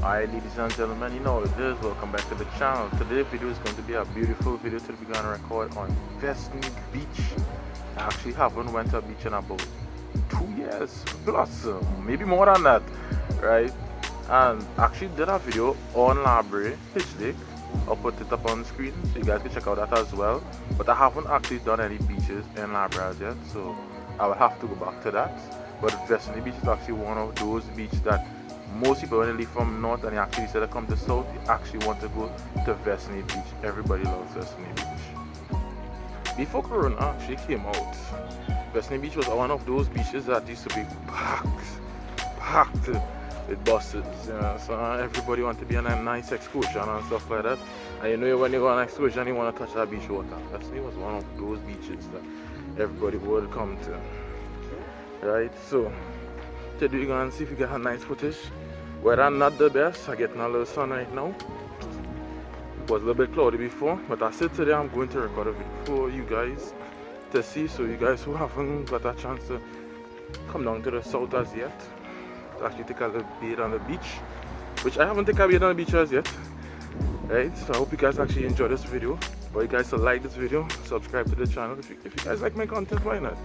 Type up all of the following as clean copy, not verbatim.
Alright, ladies and gentlemen, you know what it is. Welcome back to the channel. Today's video is going to be a beautiful video to be going to record on Vessigny Beach. I actually haven't went to a beach in about 2 years plus, maybe more than that, right? And actually did a video on Brea, Pitch Lake. I'll put it up on the screen so you guys can check out that as well. But I haven't actually done any beaches in Brea yet, so I will have to go back to that. But Vessigny Beach is actually one of those beaches that most people, when they leave from north and they actually say they come to south, they actually want to go to Vessigny Beach. Everybody loves Vessigny Beach. Before Corona actually came out, Vessigny Beach was one of those beaches that used to be packed with buses. You know, so everybody want to be on a nice excursion and stuff like that. And you know, when you go on an excursion, you want to touch that beach water. Vessigny was one of those beaches that everybody would come to. Right, so today we're going to see if we get a nice footage. Weather not the best. I getting a little sun right now. It was a little bit cloudy before, but I said today I'm going to record a video for you guys to see, so you guys who haven't got a chance to come down to the south as yet, to actually take a little bait on the beach, which I haven't taken a bait on the beach as yet. Right, so I hope you guys actually enjoy this video. But you guys to like this video, subscribe to the channel. If you guys like my content, why not?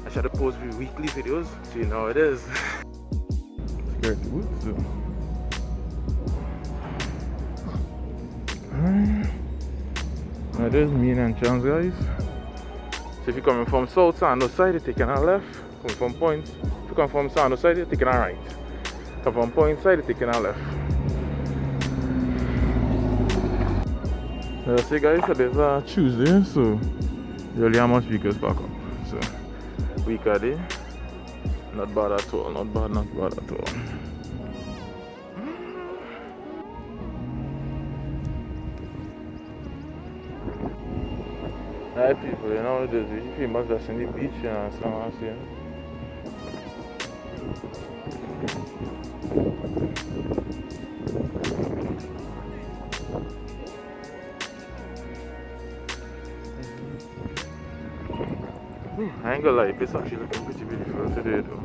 I try to post weekly videos, so you know how it is. Scared the woods though. Now there's main entrance, guys. So if you're coming from south Sando side, you're taking a left. Coming from points. If you come from Sando side, you're taking a right. Come from point side, you're taking a left. See guys, so there's a Tuesday, so really how much vehicles park up. So weekday, not bad at all, not bad at all. Alright people, you know there's really famous Vessigny Beach and so on, see. I ain't gonna lie, it's actually looking pretty beautiful today though.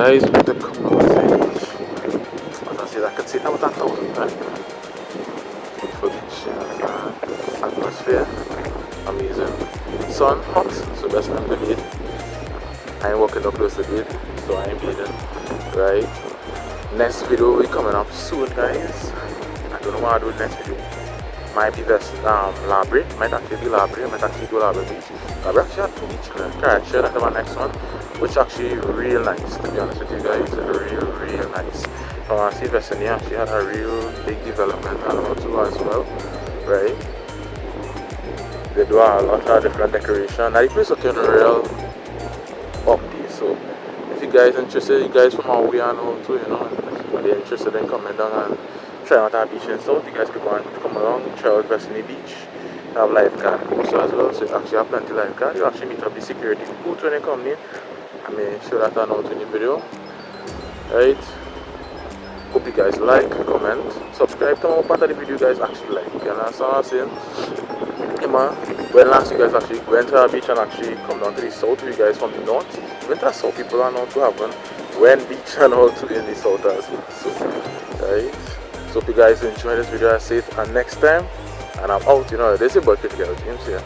guys, with the community. As I said, I could see that with a 1,000, right? Beautiful beach, atmosphere, amazing. Sun hot, so best time to bathe. I ain't walking up close to the gate, so I ain't bathing, right? Next video will be coming up soon, guys. I don't know what I'll do next video. Might be this Labre, might actually be Labre, might actually do Labre Beach. Labre actually had 2 beaches, correct? Share that to my next one, which actually real nice, to be honest with you guys. Real nice. I see Vessigny actually had a real big development and also as well, right? They do a lot of different decoration. Now the place looking real upbeat, so if you guys interested, you guys from our way and home too, you know, and they're interested in coming down and trying out our beach and stuff, you guys could go and come along, try out Vessigny Beach. They have lifeguard also as well, so you actually have plenty of lifeguard. You actually meet up the security booth when they come in. I may show that out in the video. Right? Hope you guys like, comment, subscribe to my part of the video you guys actually like. You understand what I'm saying? Hey man, when last you guys actually went to our beach and actually come down to the south, you guys from the north, even to the south people are not to happen when beach and all to in the south as well. So, right? So hope you guys enjoy this video, I say it, and next time, and I'm out, you know, this is about critical James here.